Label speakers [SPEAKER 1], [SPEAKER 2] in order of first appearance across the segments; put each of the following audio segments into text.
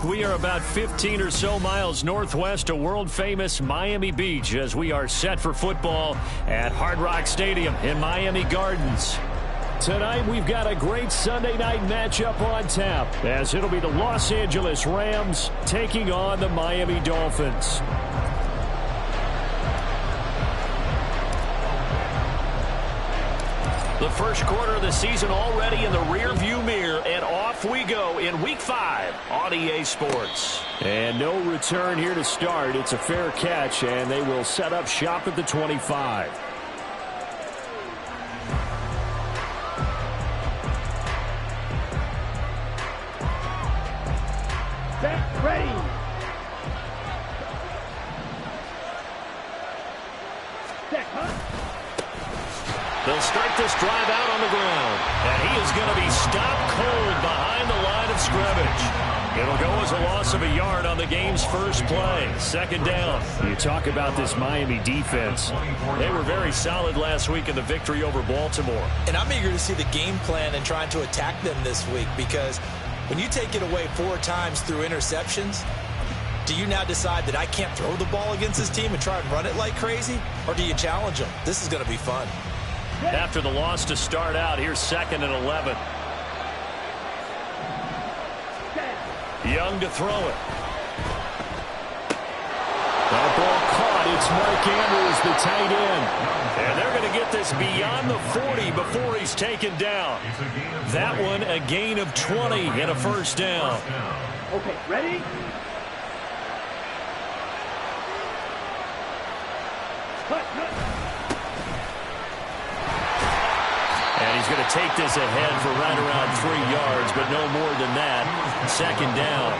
[SPEAKER 1] we are about 15 or so miles northwest of world-famous Miami Beach as we are set for football at Hard Rock Stadium in Miami Gardens. Tonight, we've got a great Sunday night matchup on tap, as it'll be the Los Angeles Rams taking on the Miami Dolphins. The first quarter of the season already in the rear-view mirror, and off we go in Week 5 on EA Sports. And no return here to start. It's a fair catch, and they will set up shop at the 25.
[SPEAKER 2] Set, ready. Set, huh?
[SPEAKER 1] They'll start this drive out on the ground, and he is going to be stopped cold behind the line of scrimmage. It'll go as a loss of a yard on the game's first play. Second down. You talk about this Miami defense. They were very solid last week in the victory over Baltimore.
[SPEAKER 3] And I'm eager to see the game plan and trying to attack them this week, because when you take it away 4 times through interceptions, do you now decide that I can't throw the ball against this team and try and run it like crazy? Or do you challenge them? This is going to be fun.
[SPEAKER 1] After the loss to start out, here's 2nd and 11. Young to throw it. That ball caught. It's Mark Andrews, the tight end. And they're going to get this beyond the 40 before he's taken down. That one a gain of 20 and a first down.
[SPEAKER 2] Okay, ready? Cut.
[SPEAKER 1] And he's going to take this ahead for right around 3 yards, but no more than that. Second down.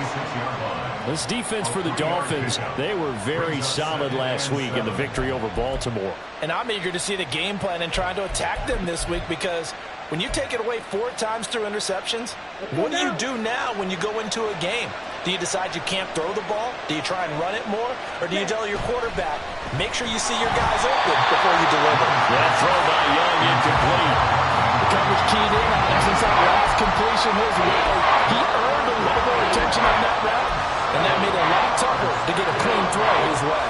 [SPEAKER 1] This defense for the Dolphins, they were very solid last week in the victory over Baltimore.
[SPEAKER 3] And I'm eager to see the game plan and trying to attack them this week, because when you take it away 4 times through interceptions, what do you do now when you go into a game? Do you decide you can't throw the ball? Do you try and run it more? Or do you tell your quarterback, make sure you see your guys open before you deliver?
[SPEAKER 1] That throw by Young incomplete.
[SPEAKER 3] The coverage keyed in on him since that last completion his way. He earned a little more attention on that route, and that made it a lot tougher to get a clean throw his way.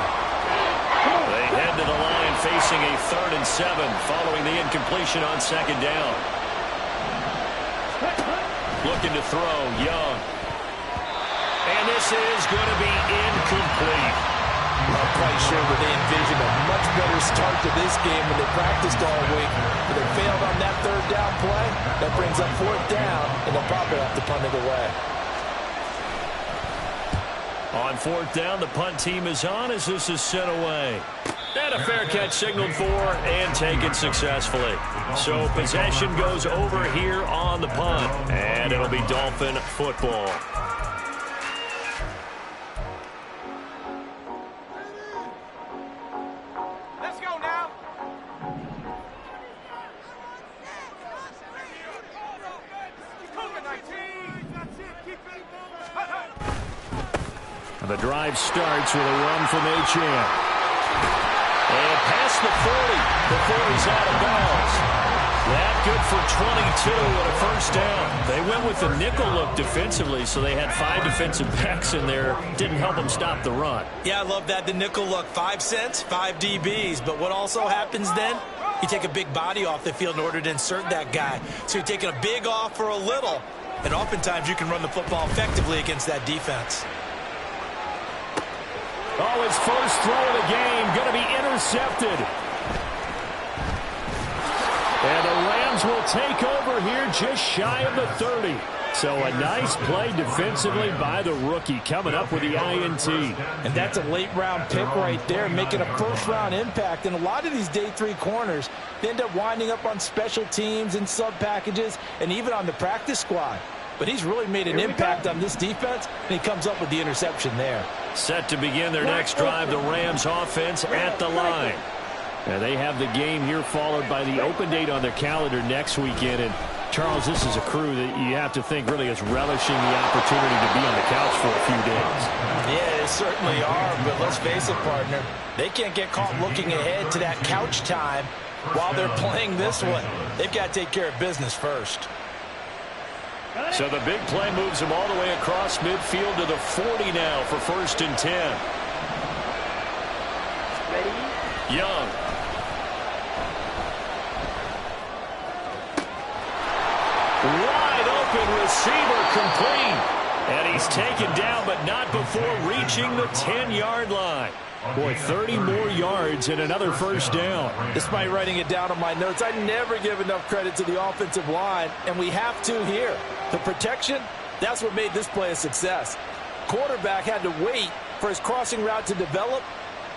[SPEAKER 1] They head to the line facing a 3rd and 7 following the incompletion on 2nd down. Looking to throw, Young. And this is going to be incomplete.
[SPEAKER 3] I'm quite sure that they envisioned a much better start to this game when they practiced all week. But they failed on that 3rd down play. That brings up 4th down, and they'll probably have to punt it away.
[SPEAKER 1] On 4th down, the punt team is on as this is sent away. And a fair catch signaled for and taken successfully. So possession goes over here on the punt. And it'll be Dolphin football.
[SPEAKER 4] Let's go now.
[SPEAKER 1] The drive starts with a run from Achane. And past the 40 before he's out of bounds. That good for 22 and a first down. They went with the nickel look defensively, so they had 5 defensive backs in there. Didn't help them stop the run.
[SPEAKER 3] Yeah, I love that. The nickel look, 5 cents, 5 DBs. But what also happens then? You take a big body off the field in order to insert that guy. So you're taking a big off for a little. And oftentimes you can run the football effectively against that defense.
[SPEAKER 1] Oh, his first throw of the game going to be intercepted. And the Rams will take over here just shy of the 30. So a nice play defensively by the rookie coming up with the INT.
[SPEAKER 3] And that's a late-round pick right there, making a first-round impact. And a lot of these day 3 corners, they end up winding up on special teams and sub-packages and even on the practice squad. But he's really made an impact on this defense, and he comes up with the interception there.
[SPEAKER 1] Set to begin their next drive, the Rams offense at the line. And they have the game here followed by the open date on their calendar next weekend. And Charles, this is a crew that you have to think really is relishing the opportunity to be on the couch for a few days.
[SPEAKER 3] Yeah, they certainly are, but let's face it, partner. They can't get caught looking ahead to that couch time while they're playing this one. They've got to take care of business first.
[SPEAKER 1] So the big play moves him all the way across midfield to the 40 now for 1st and 10.
[SPEAKER 2] Ready?
[SPEAKER 1] Young. Wide open receiver complete. And he's taken down, but not before reaching the 10-yard line. Boy, 30 more yards and another 1st down.
[SPEAKER 3] Despite writing it down on my notes, I never give enough credit to the offensive line, and we have to here. The protection, that's what made this play a success. Quarterback had to wait for his crossing route to develop,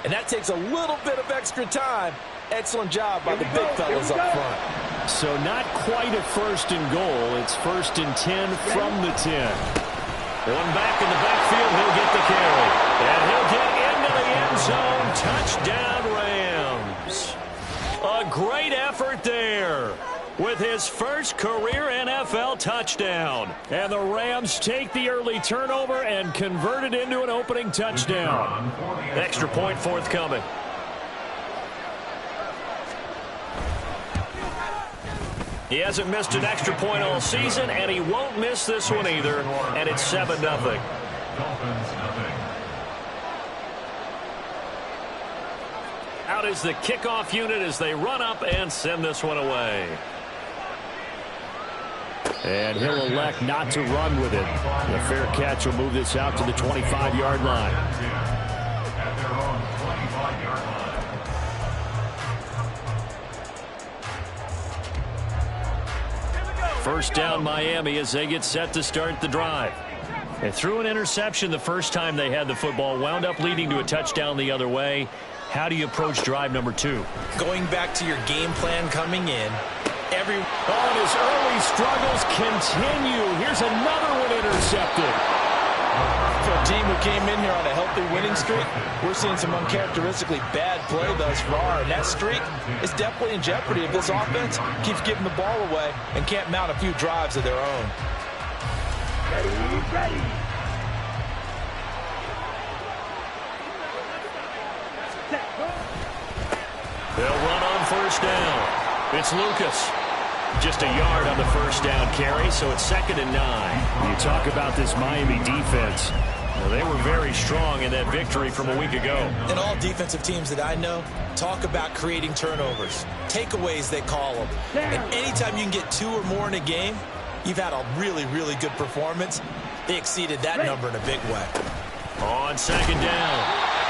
[SPEAKER 3] and that takes a little bit of extra time. Excellent job by the big fellas up front.
[SPEAKER 1] So not quite a 1st and goal. It's 1st and 10 from the 10. One back in the backfield, he'll get the carry. And he'll get into the end zone. Touchdown, Rams. A great effort there with his first career NFL touchdown. And the Rams take the early turnover and convert it into an opening touchdown. Extra point forthcoming. He hasn't missed an extra point all season, and he won't miss this one either, and it's 7-0. Out is the kickoff unit as they run up and send this one away. And he'll elect not to run with it. The fair catch will move this out to the 25-yard line. First down, Miami, as they get set to start the drive. They threw an interception the first time they had the football, wound up leading to a touchdown the other way. How do you approach drive number 2?
[SPEAKER 3] Going back to your game plan coming in.
[SPEAKER 1] And his early struggles continue. Here's another one intercepted.
[SPEAKER 3] For a team who came in here on a healthy winning streak, we're seeing some uncharacteristically bad play thus far, and that streak is definitely in jeopardy if this offense keeps giving the ball away and can't mount a few drives of their own.
[SPEAKER 2] Ready.
[SPEAKER 1] They'll run on 1st down. It's Lucas. Just a yard on the 1st down carry, so it's 2nd and 9. You talk about this Miami defense. Well, they were very strong in that victory from a week ago.
[SPEAKER 3] And all defensive teams that I know talk about creating turnovers. Takeaways, they call them. And anytime you can get 2 or more in a game, you've had a really, really good performance. They exceeded that number in a big way.
[SPEAKER 1] On 2nd down,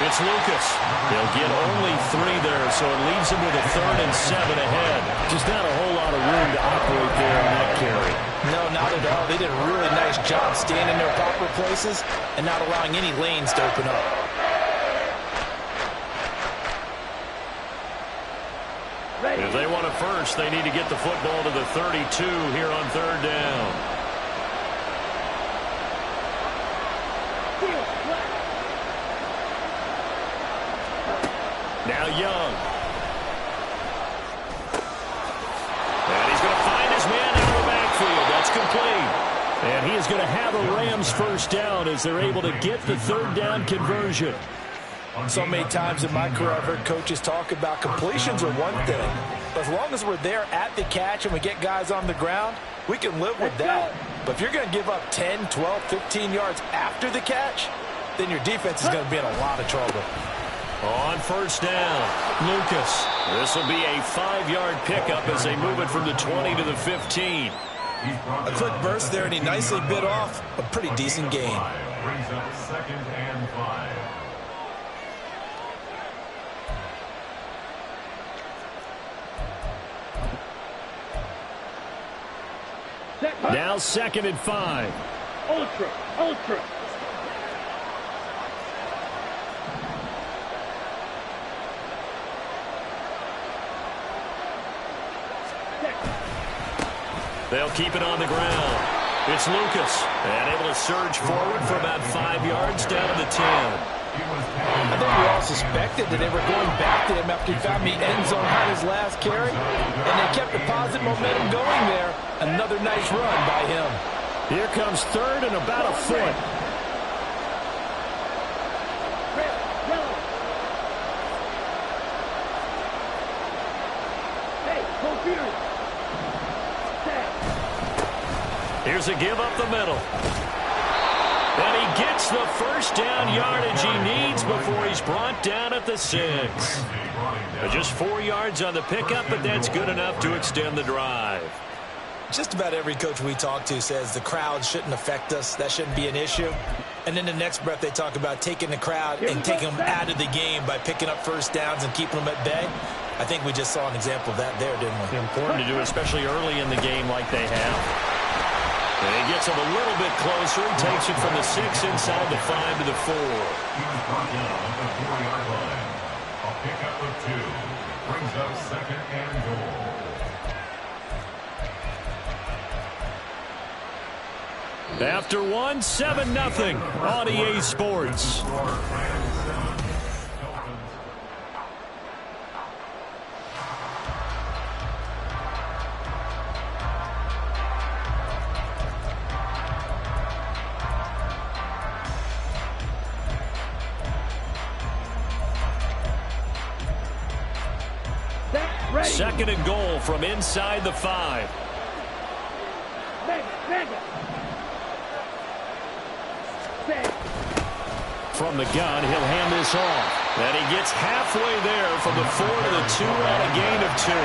[SPEAKER 1] it's Lucas. They'll get only 3 there, so it leaves them with a 3rd and 7 ahead. Just not a whole lot of room to operate there on that carry.
[SPEAKER 3] No, not at all. They did a really nice job staying in their proper places and not allowing any lanes to open up.
[SPEAKER 1] If they want a first, they need to get the football to the 32 here on 3rd down. Now Young. And he's going to find his man out of the backfield. That's complete. And he is going to have a Rams 1st down as they're able to get the 3rd down conversion.
[SPEAKER 3] So many times in my career I've heard coaches talk about completions are one thing. But as long as we're there at the catch and we get guys on the ground, we can live with that. But if you're going to give up 10, 12, 15 yards after the catch, then your defense is going to be in a lot of trouble.
[SPEAKER 1] On 1st down, Lucas. This will be a 5-yard pickup as they move it from the 20 to the 15.
[SPEAKER 3] A quick burst there, and he nicely bit off a pretty decent gain.
[SPEAKER 4] Brings up 2nd and 5.
[SPEAKER 1] Now 2nd and 5.
[SPEAKER 2] Ultra.
[SPEAKER 1] They'll keep it on the ground. It's Lucas, and able to surge forward for about 5 yards down to the 10.
[SPEAKER 3] I think we all suspected that they were going back to him after he found the end zone on his last carry, and they kept the positive momentum going there. Another nice run by him.
[SPEAKER 1] Here comes 3rd and about a foot. Here's a give up the middle. And he gets the first down yardage he needs before he's brought down at the 6. Just 4 yards on the pickup, but that's good enough to extend the drive.
[SPEAKER 3] Just about every coach we talk to says the crowd shouldn't affect us. That shouldn't be an issue. And in the next breath, they talk about taking the crowd and taking them out of the game by picking up first downs and keeping them at bay. I think we just saw an example of that there, didn't we?
[SPEAKER 1] Important to do, especially early in the game like they have. And he gets him a little bit closer. He takes it from the 6 inside the 5 to the 4.
[SPEAKER 4] He's brought down at the 4-yard line. A pickup of 2 brings up 2nd and goal.
[SPEAKER 1] After 1, 7-0 on EA Sports. Second and goal from inside the 5. From the gun, he'll hand this off. And he gets halfway there from the 4 to the 2 on a gain of 2.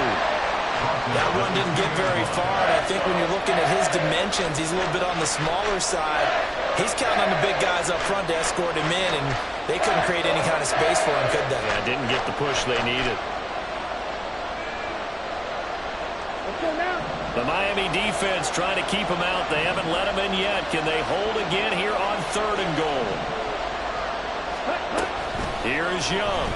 [SPEAKER 3] That one didn't get very far, and I think when you're looking at his dimensions, he's a little bit on the smaller side. He's counting on the big guys up front to escort him in, and they couldn't create any kind of space for him, could they?
[SPEAKER 1] Yeah, didn't get the push they needed. The Miami defense trying to keep him out. They haven't let him in yet. Can they hold again here on 3rd and goal? Here is Young.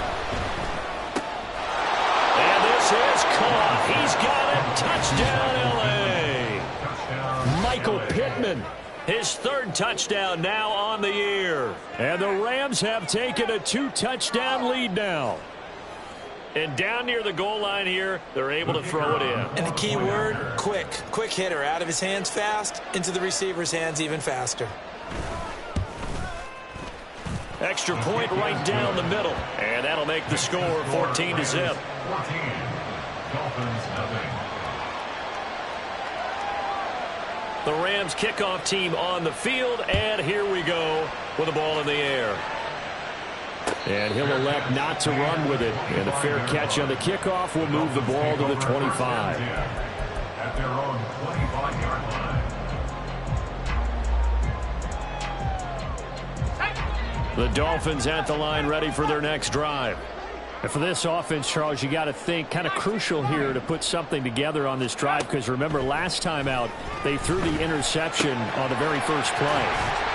[SPEAKER 1] And this is caught. He's got it. Touchdown, L.A. Michael Pittman. His 3rd touchdown now on the year. And the Rams have taken a 2-touchdown lead now. And down near the goal line here, they're able to throw it in.
[SPEAKER 3] And the key word, quick. Quick hitter. Out of his hands fast, into the receiver's hands even faster.
[SPEAKER 1] Extra point right down the middle. And that'll make the score 14-0.
[SPEAKER 4] 14. Dolphins nothing.
[SPEAKER 1] The Rams kickoff team on the field. And here we go with the ball in the air. And he'll elect not to run with it. And a fair catch on the kickoff will move the ball to the 25.
[SPEAKER 4] At their own 25-yard line.
[SPEAKER 1] The Dolphins at the line ready for their next drive. And for this offense, Charles, you got to think kind of crucial here to put something together on this drive, because remember last time out they threw the interception on the very first play.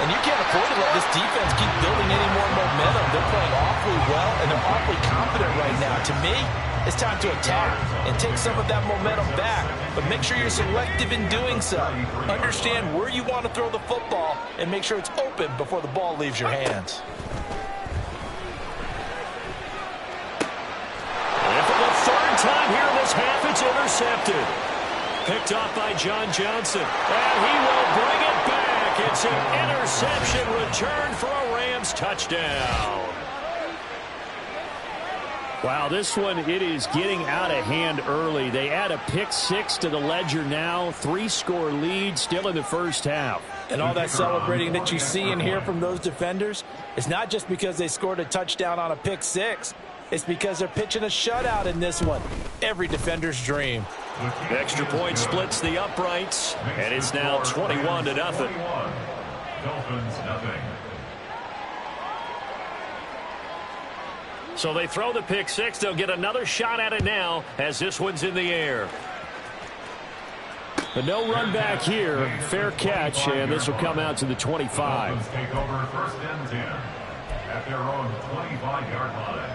[SPEAKER 3] And you can't afford to let this defense keep building any more momentum. They're playing awfully well, and they're awfully confident right now. To me, it's time to attack and take some of that momentum back. But make sure you're selective in doing so. Understand where you want to throw the football and make sure it's open before the ball leaves your hands.
[SPEAKER 1] Time here in this half, it's intercepted. Picked off by John Johnson. And he will bring it back. It's an interception return for a Rams touchdown. Wow, this one, it is getting out of hand early. They add a pick-6 to the ledger now. 3-score lead still in the first half.
[SPEAKER 3] And all that celebrating that you see and hear from those defenders is not just because they scored a touchdown on a pick-6. It's because they're pitching a shutout in this one. Every defender's dream.
[SPEAKER 1] The extra point splits the uprights, and it's now 21-0.
[SPEAKER 4] Dolphins nothing.
[SPEAKER 1] So they throw the pick-6. They'll get another shot at it now as this one's in the air. But no run back here. Fair catch, and this will come out to the 25.
[SPEAKER 4] Dolphins take over 1st and 10 at their own 25-yard line.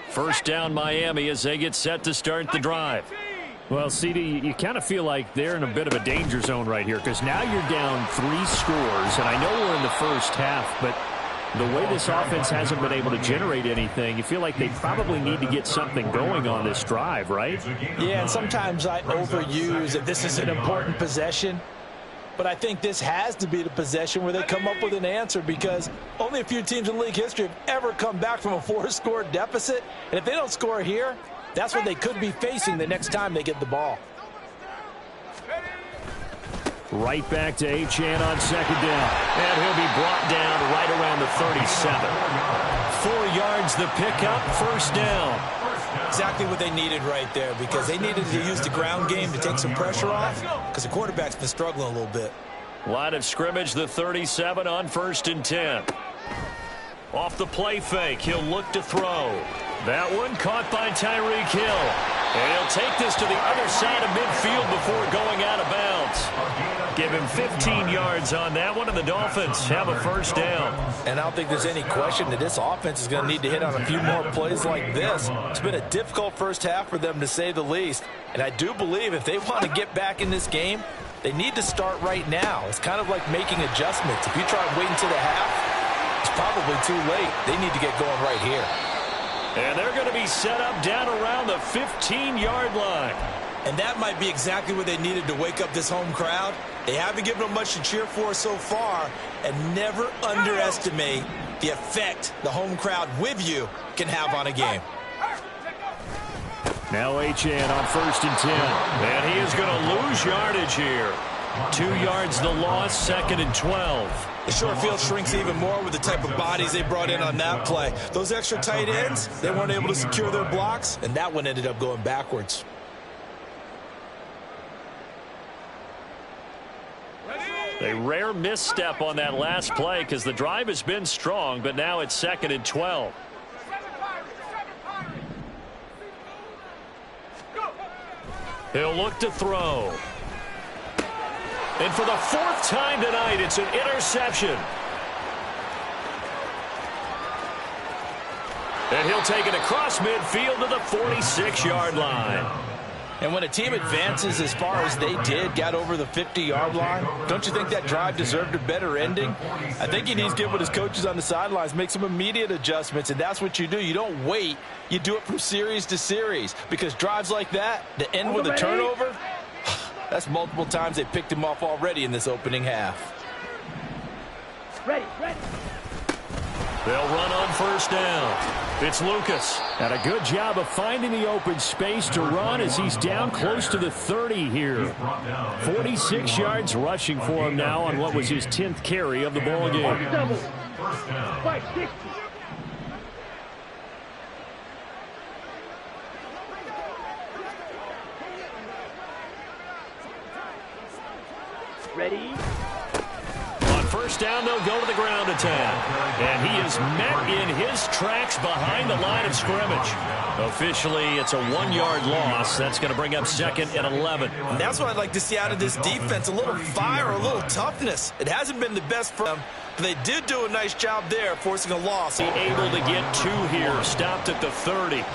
[SPEAKER 1] First down Miami as they get set to start the drive. Well, CD, you kind of feel like they're in a bit of a danger zone right here, because now you're down 3 scores, and I know we're in the first half, but the way this offense hasn't been able to generate anything, you feel like they probably need to get something going on this drive, right?
[SPEAKER 3] Yeah, and sometimes I overuse that this is an important possession. but I think this has to be the possession where they come up with an answer, because only a few teams in league history have ever come back from a 4-score deficit. And if they don't score here, that's what they could be facing the next time they get the ball.
[SPEAKER 1] Right back to Achane on second down. And he'll be brought down right around the 37. 4 yards the pickup, first down.
[SPEAKER 3] Exactly what they needed right there, because they needed to use the ground game to take some pressure off, because the quarterback's been struggling a little bit.
[SPEAKER 1] Line of scrimmage, the 37 on 1st and 10. Off the play fake, he'll look to throw. That one caught by Tyreek Hill. And he'll take this to the other side of midfield before going out of bounds. Give him 15 yards on that one, and the Dolphins have a first down.
[SPEAKER 3] And I don't think there's any question that this offense is going to need to hit on a few more plays like this. It's been a difficult first half for them, to say the least. And I do believe if they want to get back in this game, they need to start right now. It's kind of like making adjustments. If you try and wait until the half, it's probably too late. They need to get going right here.
[SPEAKER 1] And they're going to be set up down around the 15-yard line.
[SPEAKER 3] And that might be exactly what they needed to wake up this home crowd. They haven't given them much to cheer for so far, and never underestimate the effect the home crowd with you can have on a game.
[SPEAKER 1] Now Achane on 1st and 10. And he is going to lose yardage here. 2 yards the loss, 2nd and 12.
[SPEAKER 3] The short field shrinks even more with the type of bodies they brought in on that play. Those extra tight ends, they weren't able to secure their blocks, and that one ended up going backwards.
[SPEAKER 1] A rare misstep on that last play, because the drive has been strong, but now it's 2nd and 12. He'll look to throw. And for the 4th time tonight, it's an interception. And he'll take it across midfield to the 46-yard line.
[SPEAKER 3] And when a team advances as far as they did, got over the 50-yard line, don't you think that drive deserved a better ending? I think he needs to get with his coaches on the sidelines, make some immediate adjustments, and that's what you do. You don't wait. You do it from series to series, because drives like that, to end with a turnover, that's multiple times they picked him off already in this opening half.
[SPEAKER 2] Ready.
[SPEAKER 1] They'll run on 1st down. It's Lucas. And a good job of finding the open space to run as he's down close to the 30 here. 46 yards rushing for him now on what was his 10th carry of the ball game.
[SPEAKER 2] Double. 560. Ready.
[SPEAKER 1] On 1st down, they'll go to the ground attack. And he is met in his tracks behind the line of scrimmage. Officially, it's a 1-yard loss. That's going to bring up 2nd and 11.
[SPEAKER 3] And that's what I'd like to see out of this defense, a little fire, a little toughness. It hasn't been the best for them, but they did do a nice job there, forcing a loss.
[SPEAKER 1] Able to get 2 here, stopped at the 30.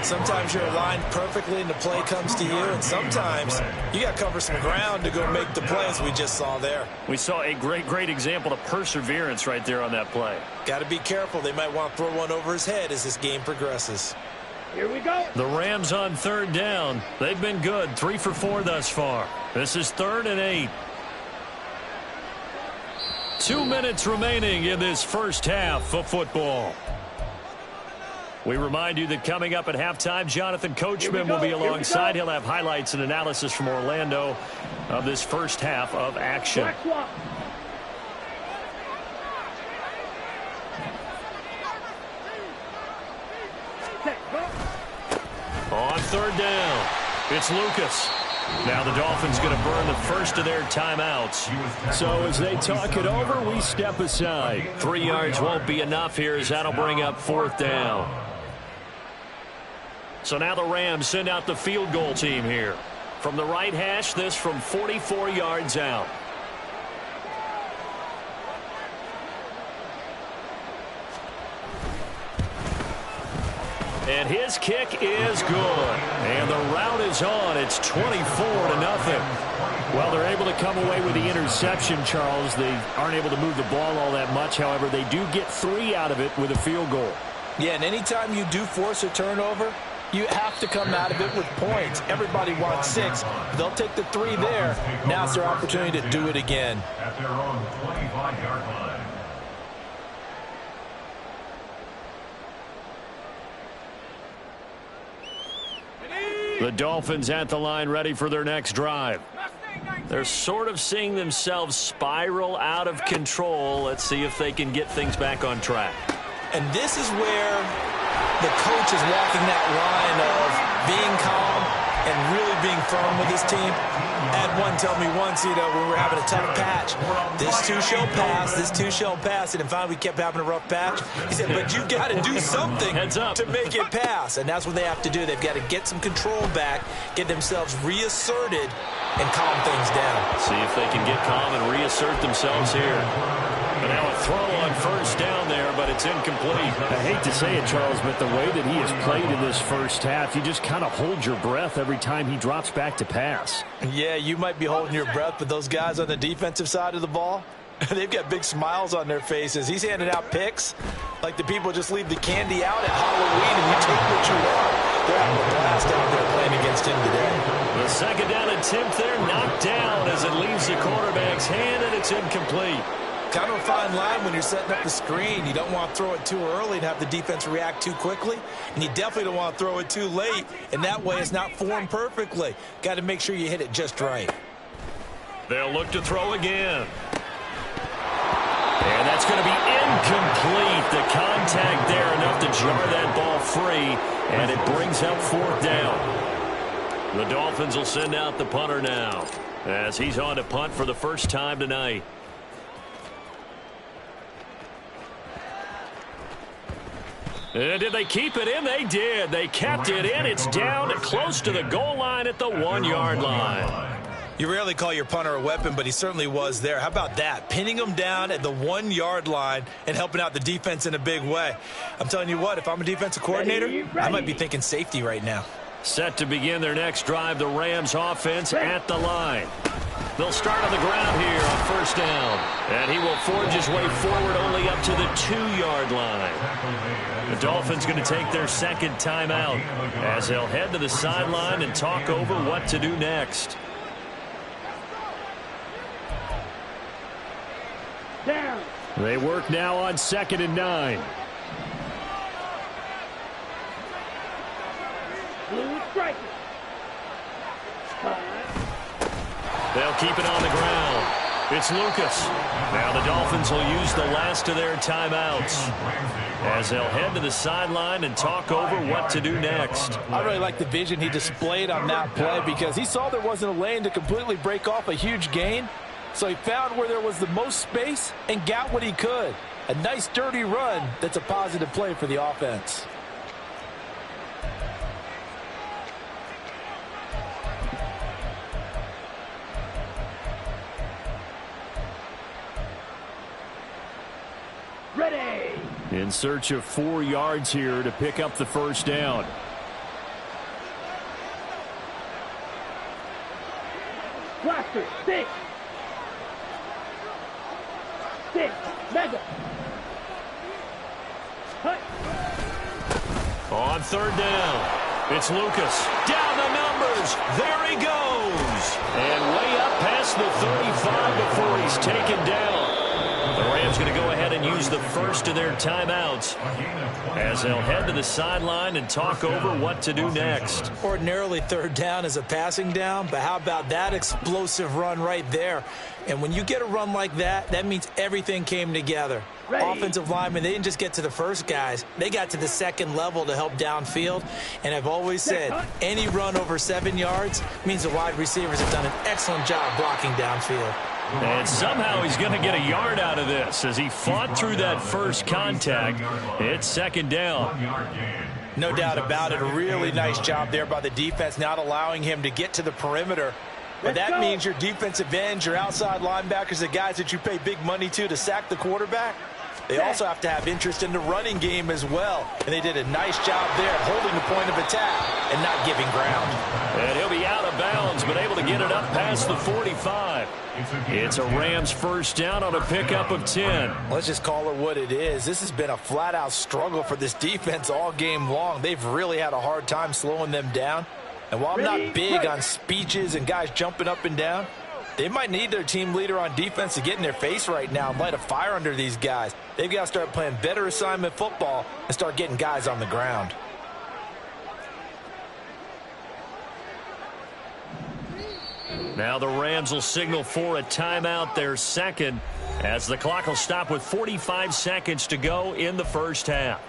[SPEAKER 3] Sometimes you're aligned perfectly and the play comes to you, and sometimes you got to cover some ground to go make the play, as we just saw there.
[SPEAKER 1] We saw a great example of perseverance right there on that play.
[SPEAKER 3] Got to be careful. They might want to throw one over his head as this game progresses.
[SPEAKER 2] Here we go.
[SPEAKER 1] The Rams on 3rd down. They've been good, 3 for 4 thus far. This is 3rd and 8. 2 minutes remaining in this first half of football. We remind you that coming up at halftime, Jonathan Coachman will be alongside. He'll have highlights and analysis from Orlando of this first half of action. On 3rd down, it's Lucas. Now the Dolphins going to burn the first of their timeouts. So as they talk it over, we step aside. 3 yards won't be enough here, as that'll bring up 4th down. So now the Rams send out the field goal team here. From the right hash, this from 44 yards out. And his kick is good. And the route is on. It's 24-0. Well, they're able to come away with the interception, Charles. They aren't able to move the ball all that much. However, they do get 3 out of it with a field goal.
[SPEAKER 3] Yeah, and anytime you do force a turnover, You have to come out of it with points. Everybody wants 6. They'll take the 3 there. Now it's their opportunity to do it again.
[SPEAKER 4] At their own 25-yard line.
[SPEAKER 1] The Dolphins at the line, ready for their next drive. They're sort of seeing themselves spiral out of control. Let's see if they can get things back on track.
[SPEAKER 3] And this is where the coach is walking that line of being calm and really being firm with his team. Had one tell me once, when we were having a tough patch, this too shall pass, this too shall pass, and finally we kept having a rough patch. He said, but you've got to do something to make it pass, and that's what they have to do. They've got to get some control back, get themselves reasserted, and calm things down.
[SPEAKER 1] See if they can get calm and reassert themselves here. But now a throw on first down there, but it's incomplete.
[SPEAKER 5] I hate to say it, Charles, but the way that he has played in this first half, you just kind of hold your breath every time he drops back to pass.
[SPEAKER 3] Yeah, you might be holding your breath, but those guys on the defensive side of the ball, they've got big smiles on their faces. He's handing out picks like the people just leave the candy out at Halloween and you take what you want. They're having a blast out there playing against him today.
[SPEAKER 1] The second down attempt there knocked down as it leaves the quarterback's hand, and it's incomplete.
[SPEAKER 3] Kind of a fine line when you're setting up the screen. You don't want to throw it too early and have the defense react too quickly. And you definitely don't want to throw it too late. And that way it's not formed perfectly. Got to make sure you hit it just right.
[SPEAKER 1] They'll look to throw again. And that's going to be incomplete. The contact there enough to jar that ball free. And it brings up 4th down. The Dolphins will send out the punter now as he's on to punt for the first time tonight. Did they keep it in? They did. They kept it in. It's down close to the goal line at the 1-yard line.
[SPEAKER 3] You rarely call your punter a weapon, but he certainly was there. How about that? Pinning him down at the 1-yard line and helping out the defense in a big way. I'm telling you what, if I'm a defensive coordinator, I might be thinking safety right now.
[SPEAKER 1] Set to begin their next drive, the Rams offense at the line. They'll start on the ground here on first down. And he will forge his way forward only up to the 2-yard line. The Dolphins going to take their second timeout as they'll head to the sideline and talk over what to do next.
[SPEAKER 2] Down.
[SPEAKER 5] They work now on 2nd and 9.
[SPEAKER 2] Blue striker.
[SPEAKER 1] They'll keep it on the ground. It's Lucas. Now the Dolphins will use the last of their timeouts as they'll head to the sideline and talk over what to do next.
[SPEAKER 3] I really like the vision he displayed on that play because he saw there wasn't a lane to completely break off a huge gain. So he found where there was the most space and got what he could. A nice dirty run that's a positive play for the offense.
[SPEAKER 2] Ready.
[SPEAKER 5] In search of 4 yards here to pick up the first down.
[SPEAKER 2] Blaster. 6. 6. Mega. Hut.
[SPEAKER 1] On third down, it's Lucas. Down the numbers. There he goes. And way up past the 35 before he's taken down. The Rams going to go ahead and use the first of their timeouts as they'll head to the sideline and talk over what to do next.
[SPEAKER 3] Ordinarily, third down is a passing down, but how about that explosive run right there? And when you get a run like that, that means everything came together.
[SPEAKER 2] Ready.
[SPEAKER 3] Offensive linemen, they didn't just get to the first guys. They got to the second level to help downfield. And I've always said, any run over 7 yards means the wide receivers have done an excellent job blocking downfield.
[SPEAKER 1] And somehow he's going to get a yard out of this as he fought through that first contact. It's second down.
[SPEAKER 3] No doubt about it. A really nice job there by the defense, not allowing him to get to the perimeter. But that means your defensive ends, your outside linebackers, the guys that you pay big money to sack the quarterback, they also have to have interest in the running game as well. And they did a nice job there holding the point of attack and not giving ground.
[SPEAKER 1] And he'll be out of bounds but able to get it up past the 45. It's a Rams first down on a pickup of 10.
[SPEAKER 3] Let's just call it what it is. This has been a flat-out struggle for this defense all game long. They've really had a hard time slowing them down. And while I'm not big on speeches and guys jumping up and down, they might need their team leader on defense to get in their face right now and light a fire under these guys. They've got to start playing better assignment football and start getting guys on the ground.
[SPEAKER 1] Now the Rams will signal for a timeout, their second, as the clock will stop with 45 seconds to go in the first half.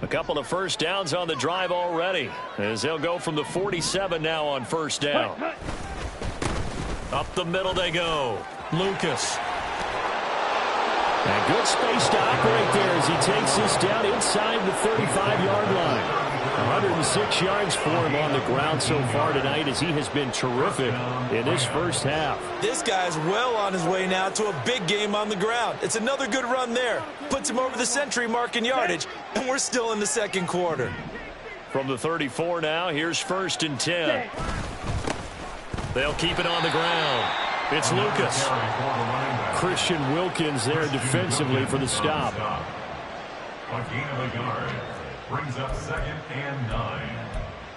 [SPEAKER 1] A couple of first downs on the drive already, as they'll go from the 47 now on first down. Up the middle they go. Lucas. And good space to operate there as he takes this down inside the 35-yard line. 106 yards for him on the ground so far tonight, as he has been terrific in this first half.
[SPEAKER 3] This guy's well on his way now to a big game on the ground. It's another good run there. Puts him over the century mark in yardage, and we're still in the second quarter.
[SPEAKER 1] From the 34 now, here's first and 10. They'll keep it on the ground. It's Lucas.
[SPEAKER 5] Christian Wilkins there defensively for the stop.
[SPEAKER 4] A gain of a yard. Brings up second and 9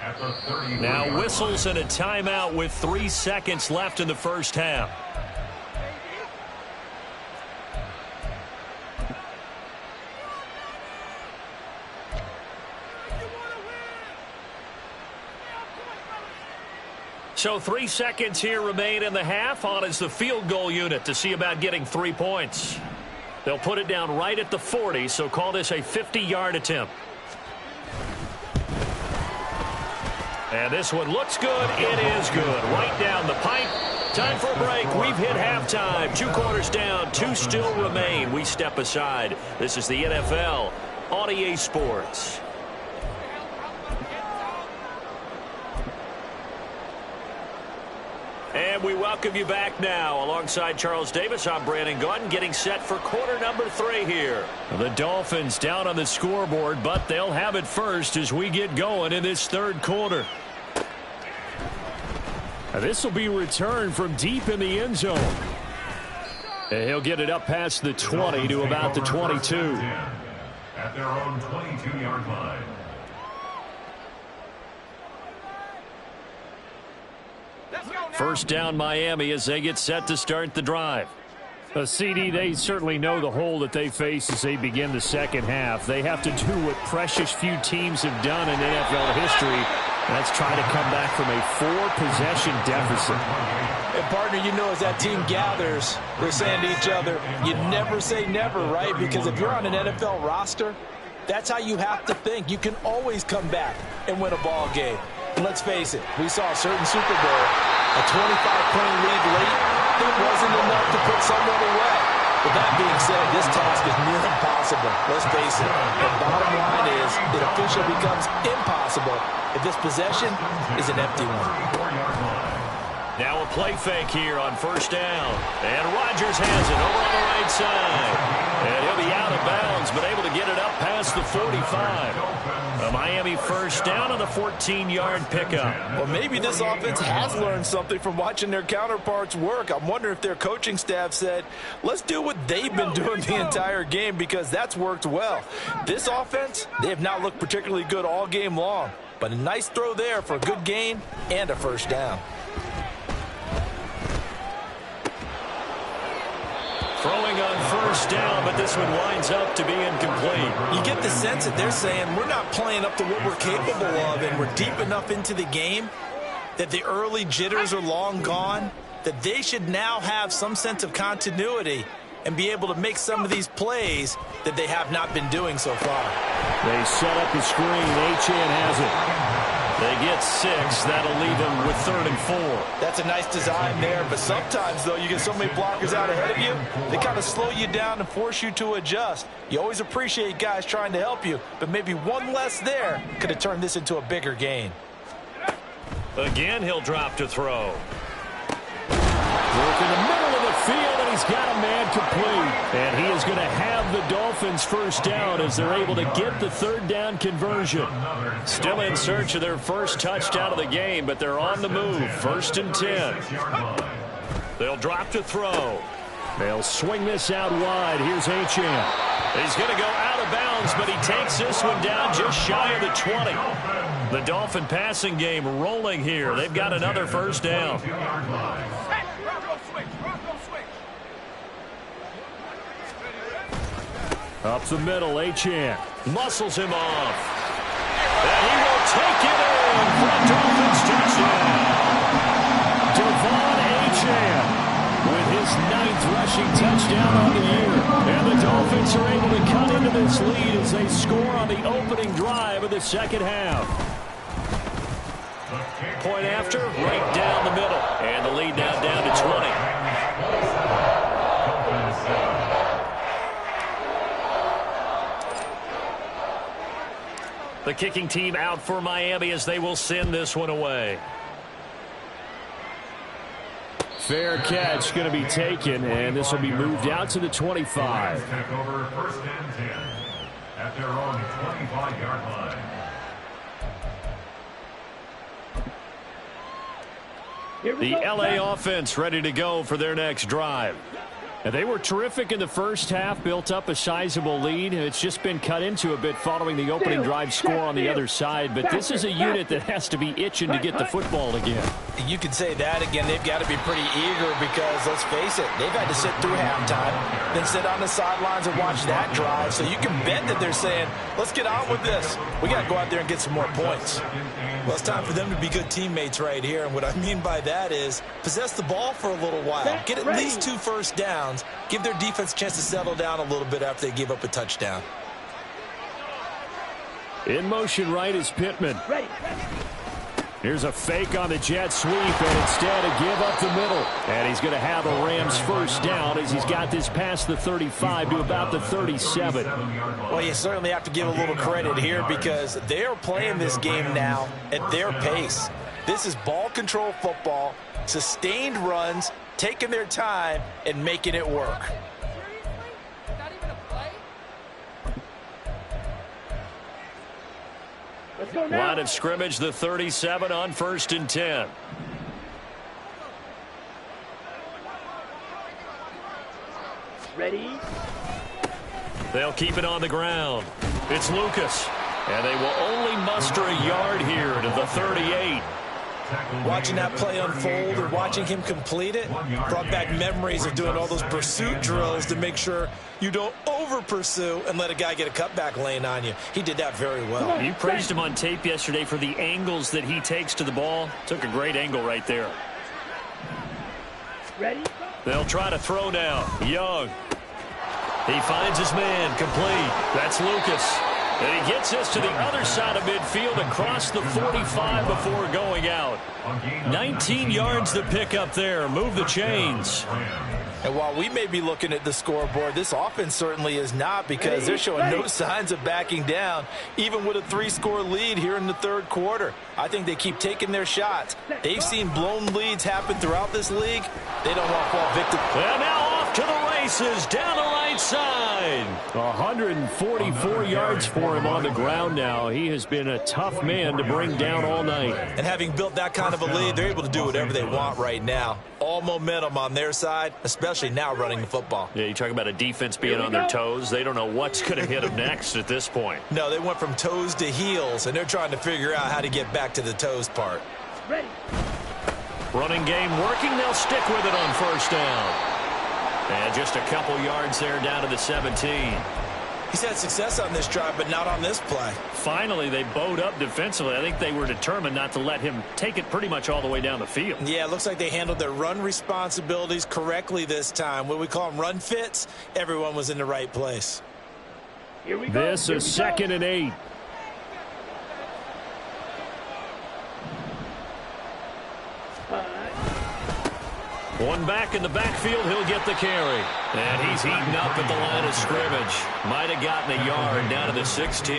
[SPEAKER 4] at the 30.
[SPEAKER 1] Now whistles and a timeout with 3 seconds left in the first half. So 3 seconds here remain in the half. On is the field goal unit to see about getting 3 points. They'll put it down right at the 40, so call this a 50-yard attempt. And this one looks good. It is good. Right down the pipe. Time for a break. We've hit halftime. 2 quarters down. 2 still remain. We step aside. This is the NFL on EA Sports. And we welcome you back now. Alongside Charles Davis, I'm Brandon Gaudin, getting set for quarter number 3 here. The Dolphins down on the scoreboard, but they'll have it first as we get going in this third quarter. This will be returned from deep in the end zone. And he'll get it up past the 20 to about the 22.
[SPEAKER 4] At their own 22-yard line.
[SPEAKER 1] First down Miami as they get set to start the drive.
[SPEAKER 5] CD, they certainly know the hole that they face as they begin the second half. They have to do what precious few teams have done in NFL history. That's try to come back from a 4-possession deficit.
[SPEAKER 3] And partner, you know, as that team gathers, they're saying to each other, you never say never, right? Because if you're on an NFL roster, that's how you have to think. You can always come back and win a ball game. And let's face it, we saw a certain Super Bowl, a 25-point lead late. It wasn't enough to put someone away. With that being said, this task is near impossible. Let's face it. The bottom line is it officially becomes impossible if this possession is an empty one.
[SPEAKER 1] Now a play fake here on first down. And Rodgers has it over on the right side. And he'll be out of bounds, but able to get it up past the 45. A Miami first down on a 14-yard pickup.
[SPEAKER 3] Well, maybe this offense has learned something from watching their counterparts work. I'm wondering if their coaching staff said, let's do what they've been doing the entire game, because that's worked well. This offense, they have not looked particularly good all game long. But a nice throw there for a good gain and a first down.
[SPEAKER 1] Throwing on first down, but this one winds up to be incomplete.
[SPEAKER 3] You get the sense that they're saying we're not playing up to what we're capable of, and we're deep enough into the game that the early jitters are long gone, that they should now have some sense of continuity and be able to make some of these plays that they have not been doing so far.
[SPEAKER 5] They set up the screen. Achane has it.
[SPEAKER 1] They get 6. That'll leave them with 3rd and 4.
[SPEAKER 3] That's a nice design there, but sometimes, though, you get so many blockers out ahead of you, they kind of slow you down and force you to adjust. You always appreciate guys trying to help you, but maybe one less there could have turned this into a bigger gain.
[SPEAKER 1] Again, he'll drop to throw. Work in the middle of the field, and he's got a man complete. And he is going to have the Dolphins first down as they're able to get the 3rd down conversion. Still in search of their first touchdown of the game, but they're on the move. 1st and 10. They'll drop to throw. They'll swing this out wide. Here's Achane. He's going to go out of bounds, but he takes this one down just shy of the 20. The Dolphin passing game rolling here. They've got another first down. Up the middle, Achane muscles him off. And he will take it in for a Dolphins touchdown. Devon Achane with his 9th rushing touchdown on the year. And the Dolphins are able to cut into this lead as they score on the opening drive of the second half. Point after, right down the middle. And the lead now down to 20. The kicking team out for Miami as they will send this one away. Fair catch going to be taken, and this will be moved out to the 25.
[SPEAKER 4] Take over 1st and 10 at their own 25-yard line.
[SPEAKER 1] The LA offense ready to go for their next drive. And they were terrific in the first half, built up a sizable lead. It's just been cut into a bit following the opening drive score on the other side. But this is a unit that has to be itching to get the football again.
[SPEAKER 3] You could say that again. They've got to be pretty eager because, let's face it, they've had to sit through halftime, then sit on the sidelines and watch that drive. So you can bet that they're saying, let's get on with this. We got to go out there and get some more points. Well, it's time for them to be good teammates right here. And what I mean by that is possess the ball for a little while. Get at least 2 first downs. Give their defense a chance to settle down a little bit after they give up a touchdown.
[SPEAKER 1] In motion right is Pittman. Here's a fake on the jet sweep, and instead a give up the middle. And he's going to have a Rams first down as he's got this past the 35 to about the 37.
[SPEAKER 3] Well, you certainly have to give a little credit here because they are playing this game now at their pace. This is ball control football, sustained runs, taking their time and making it work.
[SPEAKER 1] Line of scrimmage, the 37 on 1st and 10.
[SPEAKER 2] Ready?
[SPEAKER 1] They'll keep it on the ground. It's Lucas. And they will only muster a yard here to the 38.
[SPEAKER 3] Watching that play unfold or watching him complete it brought back memories of doing all those pursuit drills to make sure you don't over-pursue and let a guy get a cutback lane on you. He did that very well.
[SPEAKER 1] You praised him on tape yesterday for the angles that he takes to the ball. Took a great angle right there.
[SPEAKER 2] Ready?
[SPEAKER 1] They'll try to throw now. Young. He finds his man complete. That's Lucas. And he gets us to the other side of midfield across the 45 before going out. 19 yards to pick up there. Move the chains.
[SPEAKER 3] And while we may be looking at the scoreboard, this offense certainly is not because they're showing no signs of backing down, even with a 3-score lead here in the 3rd quarter. I think they keep taking their shots. They've seen blown leads happen throughout this league. They don't want to fall victim.
[SPEAKER 1] Well, now off to the races down the right side. 144 yards for him on the ground now. He has been a tough man to bring down all night.
[SPEAKER 3] And having built that kind of a lead, they're able to do whatever they want right now. All momentum on their side, especially now running the football.
[SPEAKER 1] Yeah, you talk about a defense being on their toes. They don't know what's going to hit them next at this point.
[SPEAKER 3] No, they went from toes to heels, and they're trying to figure out how to get back to the toes part.
[SPEAKER 2] Ready?
[SPEAKER 1] Running game working. They'll stick with it on 1st down. And just a couple yards there down to the 17.
[SPEAKER 3] He's had success on this drive, but not on this play.
[SPEAKER 1] Finally, they bowed up defensively. I think they were determined not to let him take it pretty much all the way down the field.
[SPEAKER 3] Yeah, it looks like they handled their run responsibilities correctly this time. What we call them run fits, everyone was in the right place.
[SPEAKER 2] Here we go.
[SPEAKER 1] This is 2nd and 8. One back in the backfield, he'll get the carry. And he's eaten up at the line of scrimmage. Might have gotten a yard down to the 16.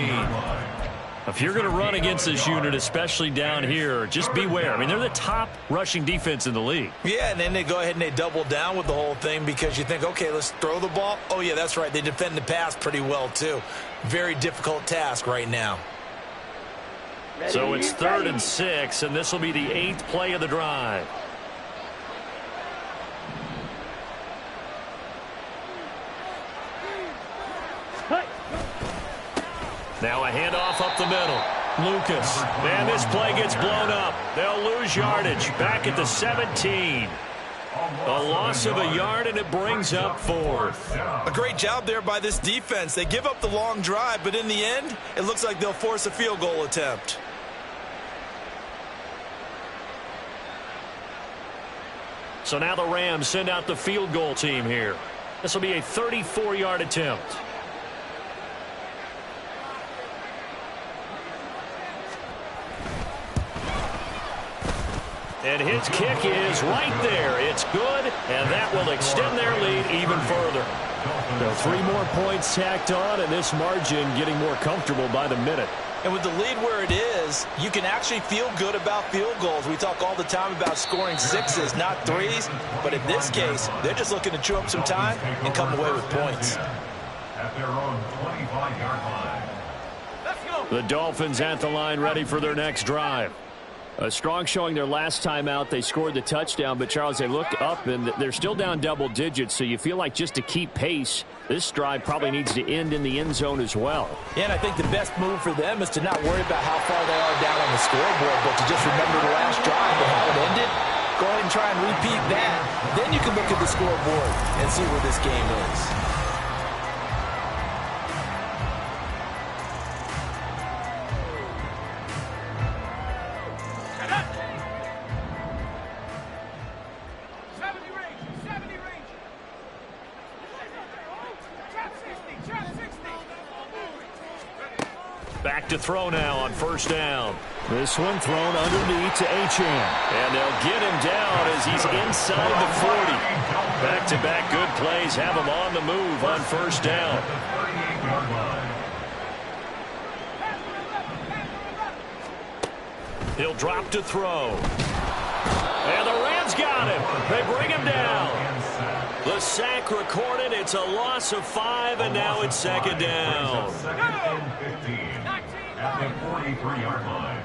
[SPEAKER 1] If you're going to run against this unit, especially down here, just beware. I mean, they're the top rushing defense in the league.
[SPEAKER 3] Yeah, and then they go ahead and they double down with the whole thing because you think, okay, let's throw the ball. Oh, yeah, that's right. They defend the pass pretty well, too. Very difficult task right now.
[SPEAKER 1] So it's 3rd and 6, and this will be the 8th play of the drive. Now a handoff up the middle. Lucas. And this play gets blown up. They'll lose yardage. Back at the 17. A loss of a yard, and it brings up 4th.
[SPEAKER 3] A great job there by this defense. They give up the long drive, but in the end, it looks like they'll force a field goal attempt.
[SPEAKER 1] So now the Rams send out the field goal team here. This will be a 34-yard attempt. And his kick is right there. It's good, and that will extend their lead even further. So 3 more points tacked on, and this margin getting more comfortable by the minute.
[SPEAKER 3] And with the lead where it is, you can actually feel good about field goals. We talk all the time about scoring 6s, not 3s. But in this case, they're just looking to chew up some time and come away with points.
[SPEAKER 4] At their own 25-yard line.
[SPEAKER 2] Let's go.
[SPEAKER 1] The Dolphins at the line, ready for their next drive. A strong showing their last time out. They scored the touchdown, but, Charles, they looked up, and they're still down double digits, so you feel like just to keep pace, this drive probably needs to end in the end zone as well.
[SPEAKER 3] Yeah, and I think the best move for them is to not worry about how far they are down on the scoreboard, but to just remember the last drive and how it ended. Go ahead and try and repeat that. Then you can look at the scoreboard and see where this game is.
[SPEAKER 1] Back to throw now on 1st down. This one thrown underneath to Achane. And they'll get him down as he's inside the 40. Back-to-back good plays have him on the move on 1st down. He'll drop to throw. And the Rams got him. They bring him down. The sack recorded. It's a loss of 5, and now it's 2nd down.
[SPEAKER 4] At the 43-yard line.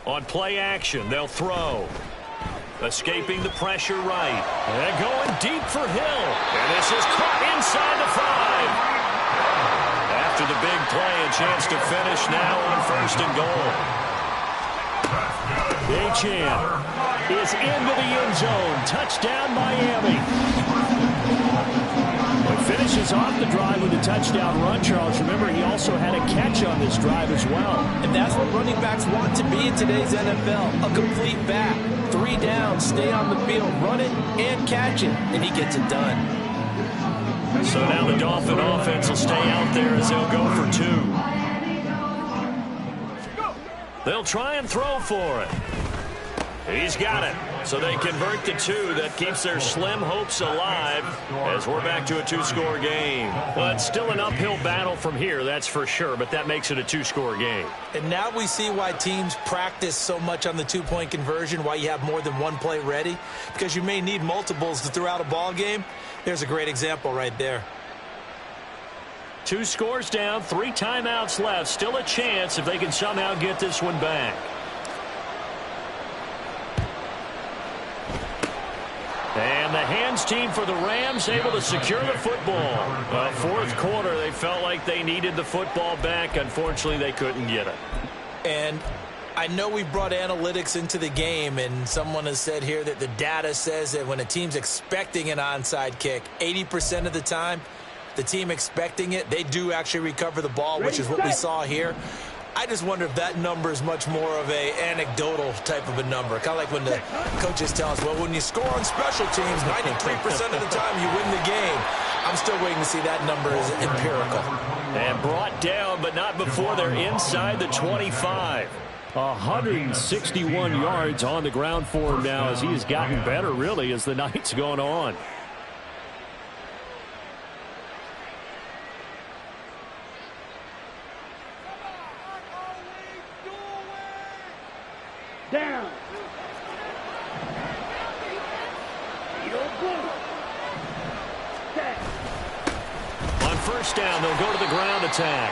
[SPEAKER 1] On play action, they'll throw. Escaping the pressure right. And going deep for Hill. And this is caught inside the 5. After the big play, a chance to finish now on 1st and goal. Achane is into the end zone. Touchdown, Miami. Finishes off the drive with a touchdown run, Charles. Remember, he also had a catch on this drive as well. And that's what running backs want to be in today's NFL. A complete back. 3 down, stay on the field, run it and catch it, and he gets it done. So now the Dolphin offense will stay out there as they'll go for 2. They'll try and throw for it. He's got it. So they convert the 2. That keeps their slim hopes alive as we're back to a 2-score game. Well, it's still an uphill battle from here, that's for sure, but that makes it a 2-score game.
[SPEAKER 3] And now we see why teams practice so much on the 2-point conversion, why you have more than one play ready, because you may need multiples to throw out a ball game. There's a great example right there.
[SPEAKER 1] 2 scores down, 3 timeouts left. Still a chance if they can somehow get this one back. And the hands team for the Rams able to secure the football. 4th quarter, they felt like they needed the football back. Unfortunately, they couldn't get it.
[SPEAKER 3] And I know we brought analytics into the game, and someone has said here that the data says that when a team's expecting an onside kick, 80% of the time, the team expecting it, they do actually recover the ball, which is what we saw here. I just wonder if that number is much more of a anecdotal type of a number. Kind of like when the coaches tell us, well, when you score on special teams, 93% of the time you win the game. I'm still waiting to see that number is empirical.
[SPEAKER 1] And brought down, but not before they're inside the 25.
[SPEAKER 5] 161 yards on the ground for him now as he has gotten better, really, as the night's gone on.
[SPEAKER 2] Down.
[SPEAKER 1] On first down, they'll go to the ground attack.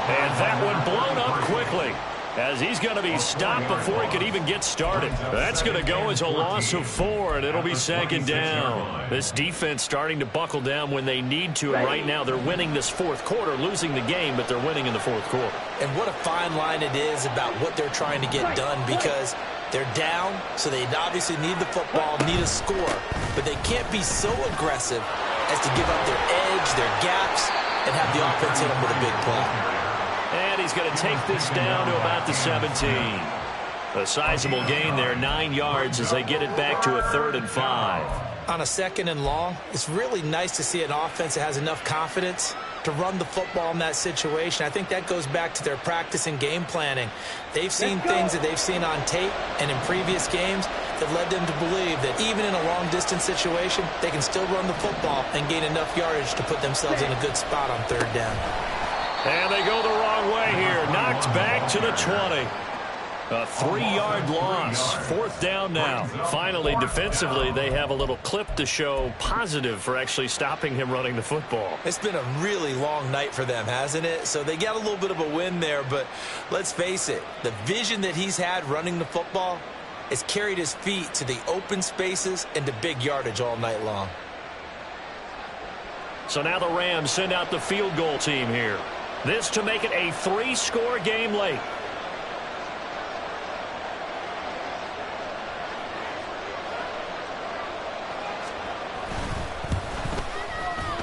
[SPEAKER 1] And that one blown up quickly, as he's going to be stopped before he could even get started. That's going to go as a loss of 4, and it'll be second down. This defense starting to buckle down when they need to, and right now they're winning this fourth quarter, losing the game, but they're winning in the fourth quarter.
[SPEAKER 3] And what a fine line it is about what they're trying to get done, because they're down, so they obviously need the football, need a score, but they can't be so aggressive as to give up their edge, their gaps, and have the offense hit them with a big play.
[SPEAKER 1] And he's going to take this down to about the 17. A sizable gain there, 9 yards as they get it back to a 3rd and 5.
[SPEAKER 3] On a 2nd and long, it's really nice to see an offense that has enough confidence to run the football in that situation. I think that goes back to their practice and game planning. They've seen things that they've seen on tape and in previous games that led them to believe that even in a long-distance situation, they can still run the football and gain enough yardage to put themselves in a good spot on 3rd down.
[SPEAKER 1] And they go the wrong way here. Knocked back to the 20. A 3-yard loss. 4th down now. Finally, defensively, they have a little clip to show positive for actually stopping him running the football.
[SPEAKER 3] It's been a really long night for them, hasn't it? So they got a little bit of a win there, but let's face it, the vision that he's had running the football has carried his feet to the open spaces and to big yardage all night long.
[SPEAKER 1] So now the Rams send out the field goal team here. This to make it a 3-score game late.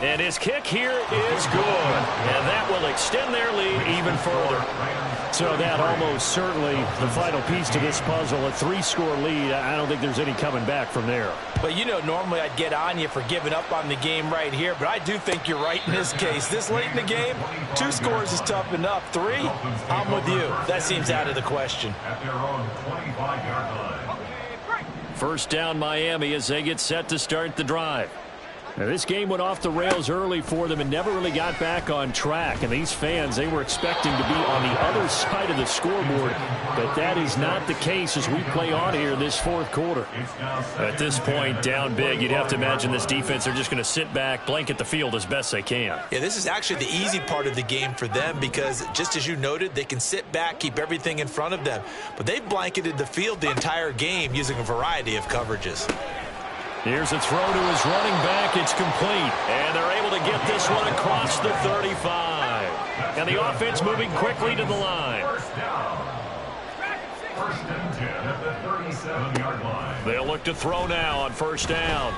[SPEAKER 1] And his kick here is good. And that will extend their lead even further.
[SPEAKER 5] So that almost certainly the final piece to this puzzle, a 3-score lead. I don't think there's any coming back from there.
[SPEAKER 3] But, you know, normally I'd get on you for giving up on the game right here, but I do think you're right in this case. This late in the game, 2 scores is tough enough. 3, I'm with you. That seems out of the question.
[SPEAKER 4] At their own 25-yard line.
[SPEAKER 1] First down Miami as they get set to start the drive.
[SPEAKER 5] Now, this game went off the rails early for them and never really got back on track. And these fans, they were expecting to be on the other side of the scoreboard. But that is not the case as we play on here in this 4th quarter.
[SPEAKER 1] At this point, down big, you'd have to imagine this defense are just going to sit back, blanket the field as best they can.
[SPEAKER 3] Yeah, this is actually the easy part of the game for them because, just as you noted, they can sit back, keep everything in front of them. But they've blanketed the field the entire game using a variety of coverages.
[SPEAKER 1] Here's a throw to his running back. It's complete. And they're able to get this one across the 35. And the offense moving quickly to the line.
[SPEAKER 4] First down. 1st and 10 at the 37-yard line.
[SPEAKER 1] They'll look to throw now on 1st down.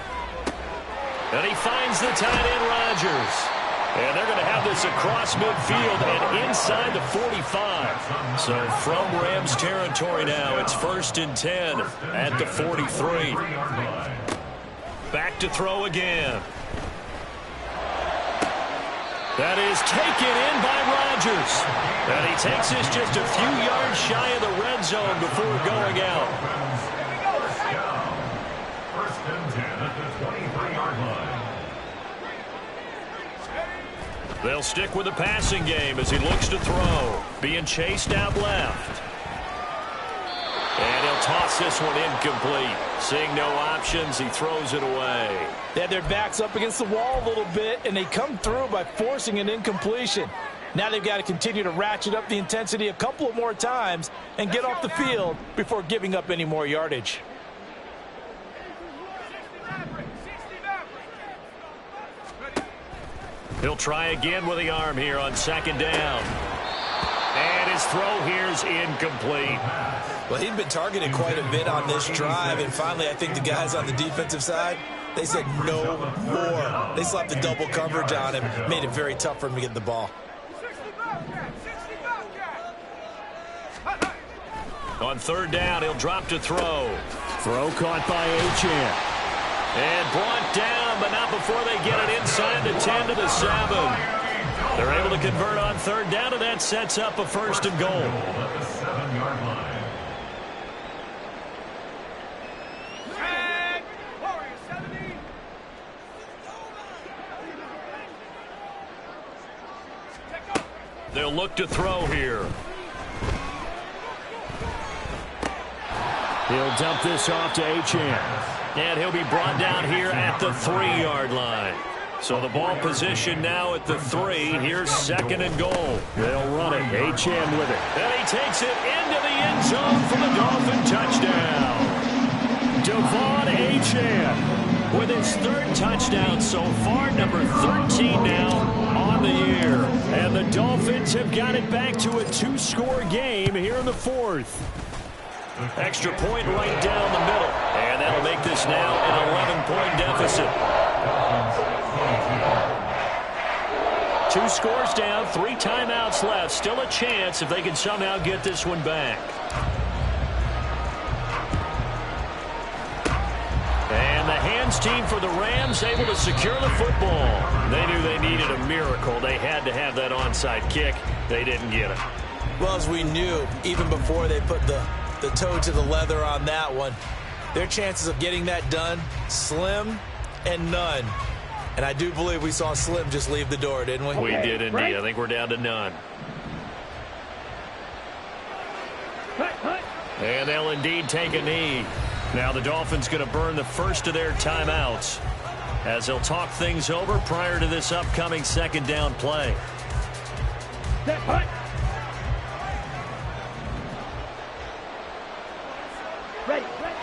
[SPEAKER 1] And he finds the tight end, Rodgers. And they're going to have this across midfield and inside the 45. So from Rams territory now, it's 1st and 10 at the 43. Back to throw again. That is taken in by Rodgers. And he takes this just a few yards shy of the red zone before going out.
[SPEAKER 4] 1st and 10 at the 23-yard line.
[SPEAKER 1] They'll stick with the passing game as he looks to throw. Being chased out left. And he'll toss this one incomplete. Seeing no options, he throws it away.
[SPEAKER 3] They had their backs up against the wall a little bit, and they come through by forcing an incompletion. Now they've got to continue to ratchet up the intensity a couple of more times and get off the field before giving up any more yardage.
[SPEAKER 1] He'll try again with the arm here on 2nd down. And his throw here's incomplete.
[SPEAKER 3] Well, he'd been targeted quite a bit on this drive, and finally I think the guys on the defensive side, they said no more. They slapped the double coverage on him, made it very tough for him to get the ball.
[SPEAKER 1] On 3rd down, he'll drop to throw.
[SPEAKER 5] Throw caught by Achane.
[SPEAKER 1] And brought down, but not before they get it inside the 10 to the 7. They're able to convert on 3rd down, and that sets up a 1st and goal.
[SPEAKER 4] At the 7-yard line.
[SPEAKER 1] They'll look to throw here.
[SPEAKER 5] He'll dump this off to Achane.
[SPEAKER 1] And he'll be brought down here at the 3-yard line. So the ball position now at the 3. Here's 2nd and goal.
[SPEAKER 5] They'll run it. Achane with it.
[SPEAKER 1] And he takes it into the end zone for the Dolphin touchdown.
[SPEAKER 5] Devon Achane
[SPEAKER 1] with his 3rd touchdown so far, number 13 now on the year.
[SPEAKER 5] And the Dolphins have got it back to a 2-score game here in the 4th.
[SPEAKER 1] Extra point right down the middle. And that'll make this now an 11-point deficit.
[SPEAKER 5] 2 scores down, 3 timeouts left. Still a chance if they can somehow get this one back.
[SPEAKER 1] And the hands team for the Rams able to secure the football.
[SPEAKER 5] They knew they needed a miracle. They had to have that onside kick. They didn't get it.
[SPEAKER 3] Well, as we knew, even before they put the toe to the leather on that one, their chances of getting that done, slim and none. And I do believe we saw Slim just leave the door, didn't we?
[SPEAKER 5] We did indeed. I think we're down to none.
[SPEAKER 1] And they'll indeed take a knee. Now the Dolphins going to burn the first of their timeouts as they'll talk things over prior to this upcoming 2nd down play.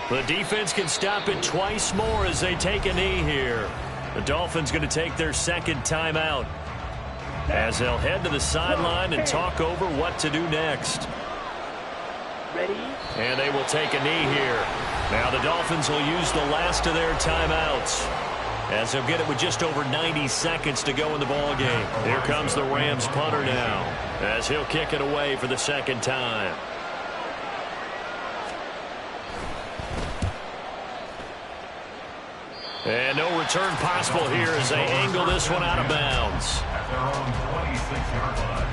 [SPEAKER 1] The defense can stop it twice more as they take a knee here. The Dolphins going to take their 2nd timeout as they'll head to the sideline and talk over what to do next.
[SPEAKER 2] Ready?
[SPEAKER 1] And they will take a knee here. Now the Dolphins will use the last of their timeouts as they'll get it with just over 90 seconds to go in the ball game. Here comes the Rams punter now as he'll kick it away for the 2nd time. And no return possible here as they angle this one out of bounds.
[SPEAKER 4] At their own 26-yard line.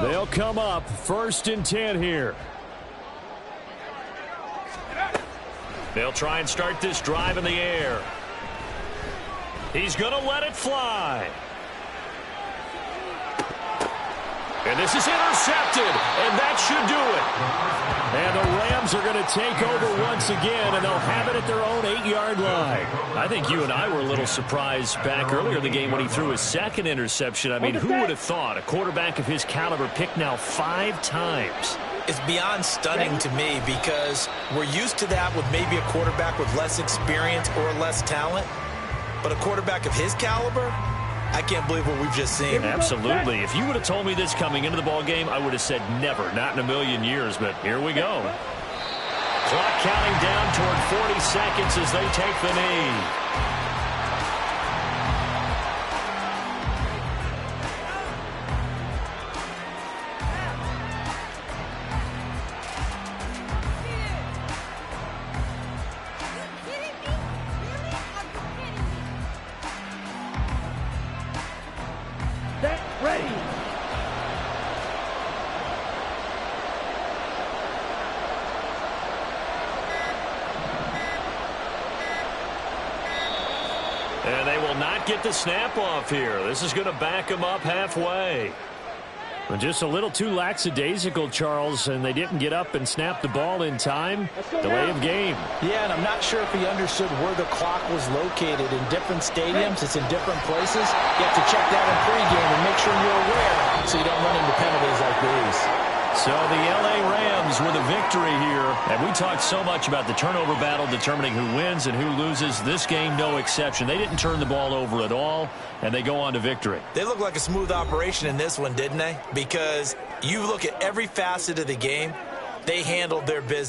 [SPEAKER 5] They'll come up 1st and 10 here.
[SPEAKER 1] They'll try and start this drive in the air. He's going to let it fly. And this is intercepted, and that should do it.
[SPEAKER 5] And the Rams are going to take over once again, and they'll have it at their own 8-yard line.
[SPEAKER 1] I think you and I were a little surprised back earlier in the game when he threw his 2nd interception. I mean, who would have thought a quarterback of his caliber picked now 5 times?
[SPEAKER 3] It's beyond stunning to me because we're used to that with maybe a quarterback with less experience or less talent. But a quarterback of his caliber, I can't believe what we've just seen.
[SPEAKER 1] Absolutely. If you would have told me this coming into the ball game, I would have said never, not in a million years, but here we go. Clock counting down toward 40 seconds as they take the knee.
[SPEAKER 2] Ready?
[SPEAKER 1] And they will not get the snap off here. This is going to back them up halfway.
[SPEAKER 5] Just a little too lackadaisical, Charles, and they didn't get up and snap the ball in time. Delay of game.
[SPEAKER 3] Yeah, and I'm not sure if he understood where the clock was located. In different stadiums, it's in different places. You have to check that in pregame and make sure you're aware so you don't run into penalties like these.
[SPEAKER 1] So the L.A. Rams with a victory here. And we talked so much about the turnover battle determining who wins and who loses. This game, no exception. They didn't turn the ball over at all, and they go on to victory.
[SPEAKER 3] They look like a smooth operation in this one, didn't they? Because you look at every facet of the game, they handled their business.